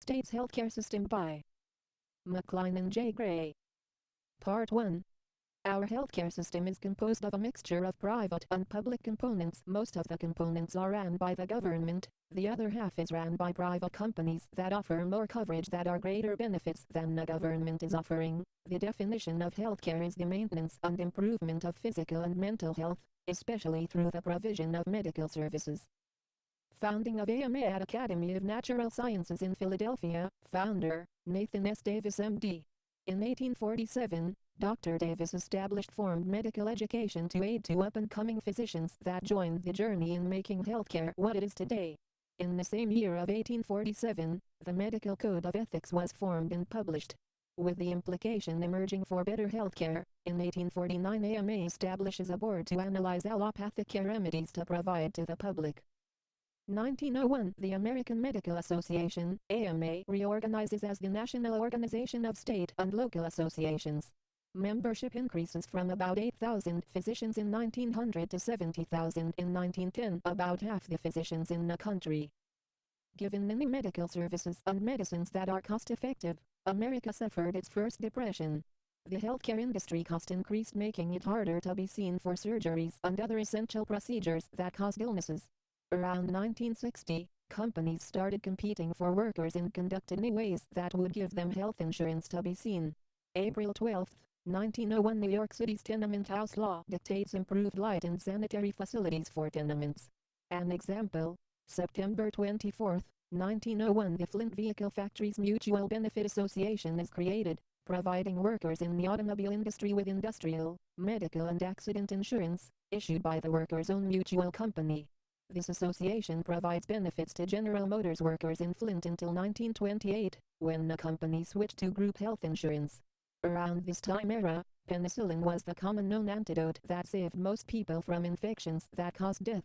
States Healthcare System by McCline and J. Gray. Part 1. Our healthcare system is composed of a mixture of private and public components. Most of the components are ran by the government, the other half is ran by private companies that offer more coverage that are greater benefits than the government is offering. The definition of healthcare is the maintenance and improvement of physical and mental health, especially through the provision of medical services. Founding of AMA Academy of Natural Sciences in Philadelphia, founder, Nathan S. Davis M.D. In 1847, Dr. Davis established formed medical education to aid to up-and-coming physicians that joined the journey in making healthcare what it is today. In the same year of 1847, the Medical Code of Ethics was formed and published. With the implication emerging for better healthcare, in 1849 AMA establishes a board to analyze allopathic care remedies to provide to the public. 1901 The American Medical Association, AMA, reorganizes as the National Organization of State and Local Associations. Membership increases from about 8,000 physicians in 1900 to 70,000 in 1910, about half the physicians in the country. Given many medical services and medicines that are cost-effective, America suffered its first depression. The healthcare industry cost increased, making it harder to be seen for surgeries and other essential procedures that caused illnesses. Around 1960, companies started competing for workers and conducted new ways that would give them health insurance to be seen. April 12, 1901 New York City's tenement house law dictates improved light and sanitary facilities for tenements. An example, September 24, 1901 the Flint Vehicle Factories Mutual Benefit Association is created, providing workers in the automobile industry with industrial, medical and accident insurance, issued by the workers' own mutual company. This association provides benefits to General Motors workers in Flint until 1928, when the company switched to group health insurance. Around this time era, penicillin was the common known antidote that saved most people from infections that caused death.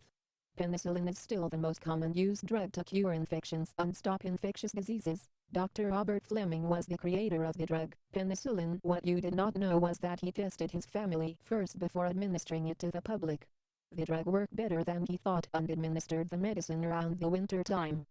Penicillin is still the most common used drug to cure infections and stop infectious diseases. Dr. Robert Fleming was the creator of the drug penicillin. What you did not know was that he tested his family first before administering it to the public. The drug worked better than he thought and administered the medicine around the winter time.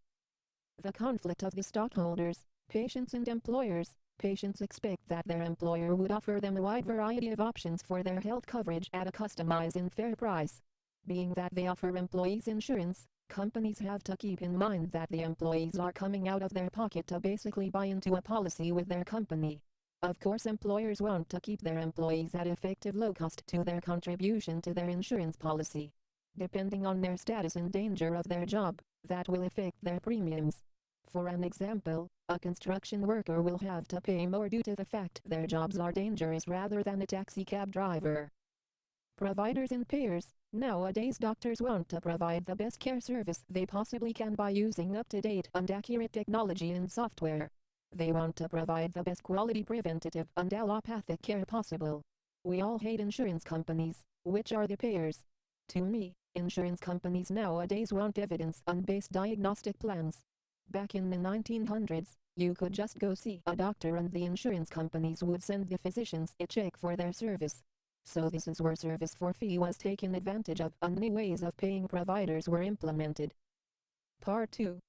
The conflict of the stockholders, patients and employers. Patients expect that their employer would offer them a wide variety of options for their health coverage at a customized and fair price. Being that they offer employees insurance, companies have to keep in mind that the employees are coming out of their pocket to basically buy into a policy with their company. Of course, employers want to keep their employees at effective low cost to their contribution to their insurance policy. Depending on their status and danger of their job, that will affect their premiums. For an example, a construction worker will have to pay more due to the fact their jobs are dangerous rather than a taxi cab driver. Providers and payers. Nowadays doctors want to provide the best care service they possibly can by using up-to-date and accurate technology and software. They want to provide the best quality preventative and allopathic care possible. We all hate insurance companies, which are the payers. To me, insurance companies nowadays want evidence and based diagnostic plans. Back in the 1900s, you could just go see a doctor and the insurance companies would send the physicians a check for their service. So this is where service for fee was taken advantage of and new ways of paying providers were implemented. Part 2.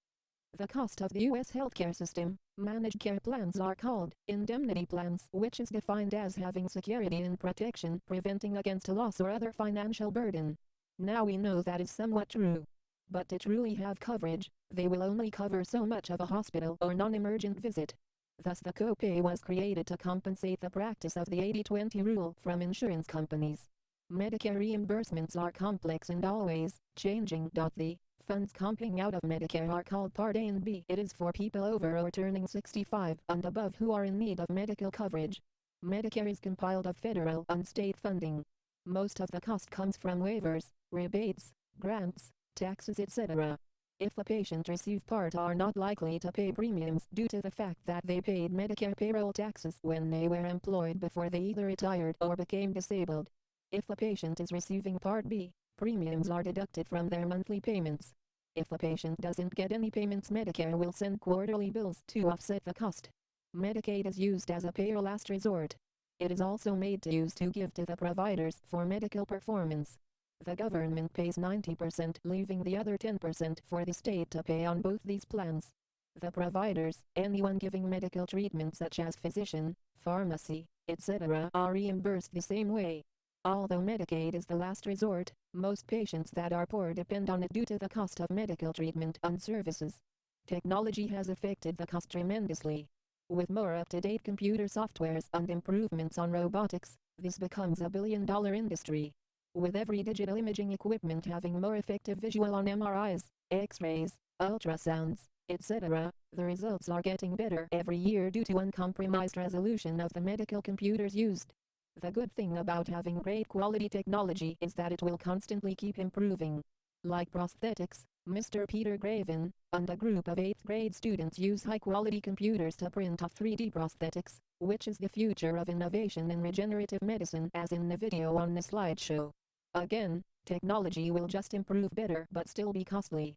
The cost of the U.S. healthcare system. Managed care plans are called indemnity plans, which is defined as having security and protection preventing against a loss or other financial burden. Now we know that is somewhat true. But to truly have coverage, they will only cover so much of a hospital or non-emergent visit. Thus the copay was created to compensate the practice of the 80-20 rule from insurance companies. Medicare reimbursements are complex and always changing. The funds coming out of Medicare are called Part A and B. It is for people over or turning 65 and above who are in need of medical coverage. Medicare is compiled of federal and state funding. Most of the cost comes from waivers, rebates, grants, taxes, etc. If a patient receives Part A are not likely to pay premiums due to the fact that they paid Medicare payroll taxes when they were employed before they either retired or became disabled. If a patient is receiving Part B, premiums are deducted from their monthly payments. If a patient doesn't get any payments, Medicare will send quarterly bills to offset the cost. Medicaid is used as a pay or last resort. It is also made to use to give to the providers for medical performance. The government pays 90%, leaving the other 10% for the state to pay on both these plans. The providers, anyone giving medical treatment such as physician, pharmacy, etc., are reimbursed the same way. Although Medicaid is the last resort, most patients that are poor depend on it due to the cost of medical treatment and services. Technology has affected the cost tremendously. With more up-to-date computer softwares and improvements on robotics, this becomes a billion-dollar industry. With every digital imaging equipment having more effective visual on MRIs, X-rays, ultrasounds, etc., the results are getting better every year due to uncompromised resolution of the medical computers used. The good thing about having great quality technology is that it will constantly keep improving. Like prosthetics, Mr. Peter Graven and a group of 8th grade students use high-quality computers to print off 3D prosthetics, which is the future of innovation in regenerative medicine as in the video on the slideshow. Again, technology will just improve better but still be costly.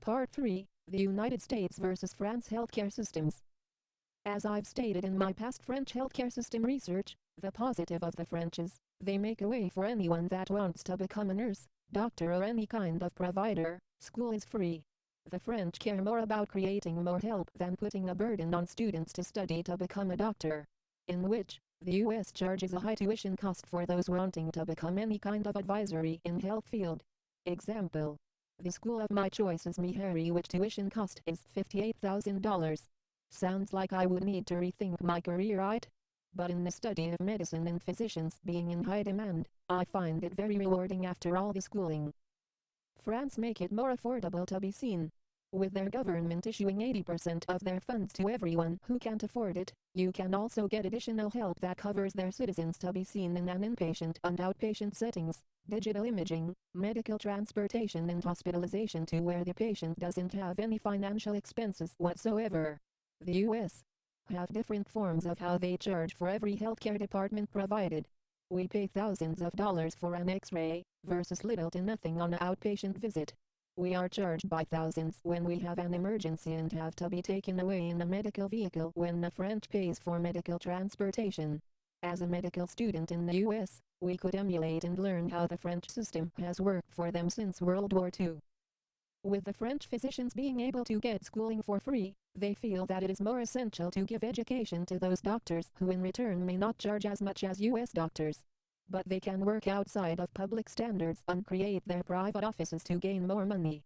Part 3, the United States versus France healthcare systems. As I've stated in my past French healthcare system research, the positive of the French is, they make a way for anyone that wants to become a nurse, doctor or any kind of provider. School is free. The French care more about creating more help than putting a burden on students to study to become a doctor. In which, the US charges a high tuition cost for those wanting to become any kind of advisory in health field. Example. The school of my choice is Meharry, which tuition cost is $58,000. Sounds like I would need to rethink my career, right? But in the study of medicine and physicians being in high demand, I find it very rewarding after all the schooling. France make it more affordable to be seen. With their government issuing 80% of their funds to everyone who can't afford it, you can also get additional help that covers their citizens to be seen in an inpatient and outpatient settings, digital imaging, medical transportation and hospitalization to where the patient doesn't have any financial expenses whatsoever. The US have different forms of how they charge for every healthcare department provided. We pay thousands of dollars for an X-ray, versus little to nothing on an outpatient visit. We are charged by thousands when we have an emergency and have to be taken away in a medical vehicle when the French pays for medical transportation. As a medical student in the US, we could emulate and learn how the French system has worked for them since World War II. With the French physicians being able to get schooling for free, they feel that it is more essential to give education to those doctors who in return may not charge as much as US doctors. But they can work outside of public standards and create their private offices to gain more money.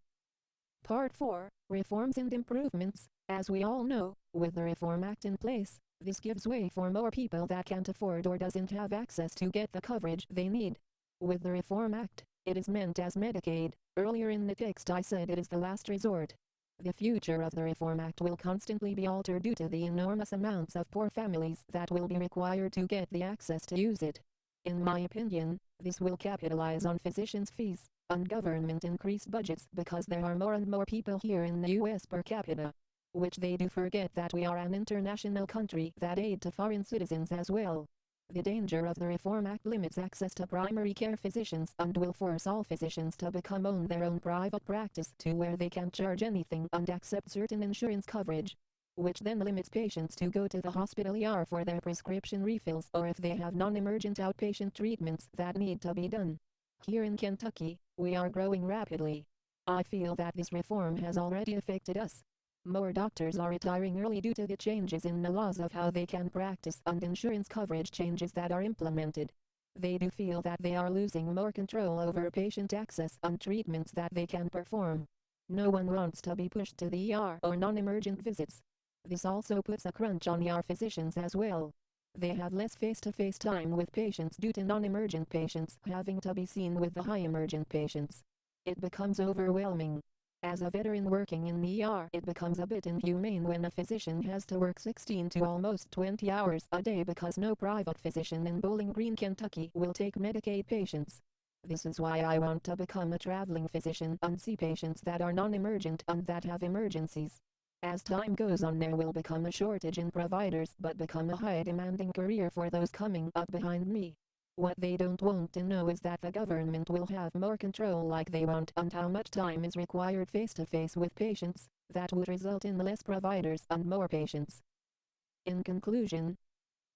Part 4, Reforms and Improvements. As we all know, with the Reform Act in place, this gives way for more people that can't afford or doesn't have access to get the coverage they need. With the Reform Act, it is meant as Medicaid. Earlier in the text I said it is the last resort. The future of the Reform Act will constantly be altered due to the enormous amounts of poor families that will be required to get the access to use it. In my opinion, this will capitalize on physicians' fees and government increased budgets because there are more and more people here in the US per capita. Which they do forget that we are an international country that aid to foreign citizens as well. The danger of the Reform Act limits access to primary care physicians and will force all physicians to own their own private practice to where they can charge anything and accept certain insurance coverage, which then limits patients to go to the hospital ER for their prescription refills or if they have non-emergent outpatient treatments that need to be done. Here in Kentucky, we are growing rapidly. I feel that this reform has already affected us. More doctors are retiring early due to the changes in the laws of how they can practice and insurance coverage changes that are implemented. They do feel that they are losing more control over patient access and treatments that they can perform. No one wants to be pushed to the ER or non-emergent visits. This also puts a crunch on ER physicians as well. They have less face-to-face time with patients due to non-emergent patients having to be seen with the high-emergent patients. It becomes overwhelming. As a veteran working in the ER, it becomes a bit inhumane when a physician has to work 16 to almost 20 hours a day because no private physician in Bowling Green, Kentucky will take Medicaid patients. This is why I want to become a traveling physician and see patients that are non-emergent and that have emergencies. As time goes on, there will become a shortage in providers but become a high demanding career for those coming up behind me. What they don't want to know is that the government will have more control like they want and how much time is required face-to-face with patients. That would result in less providers and more patients. In conclusion,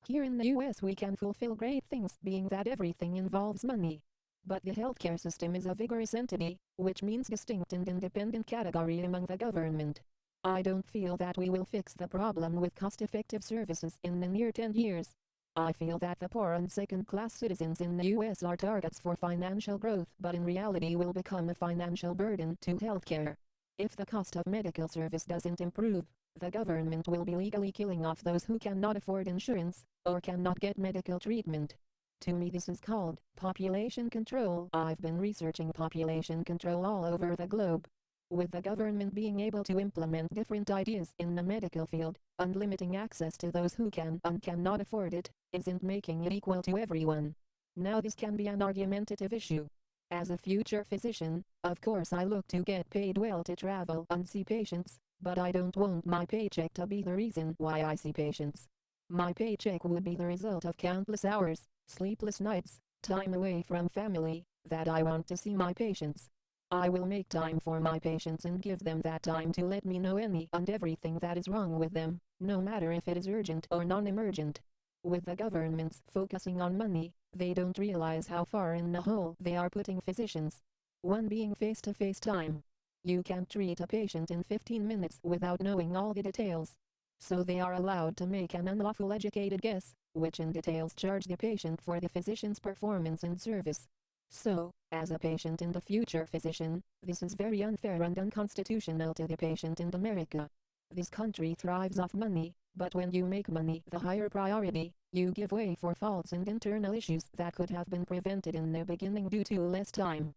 here in the US we can fulfill great things being that everything involves money. But the healthcare system is a vigorous entity, which means distinct and independent category among the government. I don't feel that we will fix the problem with cost-effective services in the near 10 years. I feel that the poor and second-class citizens in the US are targets for financial growth but in reality will become a financial burden to healthcare. If the cost of medical service doesn't improve, the government will be legally killing off those who cannot afford insurance, or cannot get medical treatment. To me this is called population control. I've been researching population control all over the globe. With the government being able to implement different ideas in the medical field, unlimiting access to those who can and cannot afford it, isn't making it equal to everyone. Now this can be an argumentative issue. As a future physician, of course I look to get paid well to travel and see patients, but I don't want my paycheck to be the reason why I see patients. My paycheck would be the result of countless hours, sleepless nights, time away from family, that I want to see my patients. I will make time for my patients and give them that time to let me know any and everything that is wrong with them, no matter if it is urgent or non-emergent. With the governments focusing on money, they don't realize how far in the hole they are putting physicians. One being face-to-face time. You can't treat a patient in 15 minutes without knowing all the details. So they are allowed to make an unlawful educated guess, which in details charge the patient for the physician's performance and service. So, as a patient and a future physician, this is very unfair and unconstitutional to the patient in America. This country thrives off money, but when you make money the higher priority, you give way for faults and internal issues that could have been prevented in the beginning due to less time.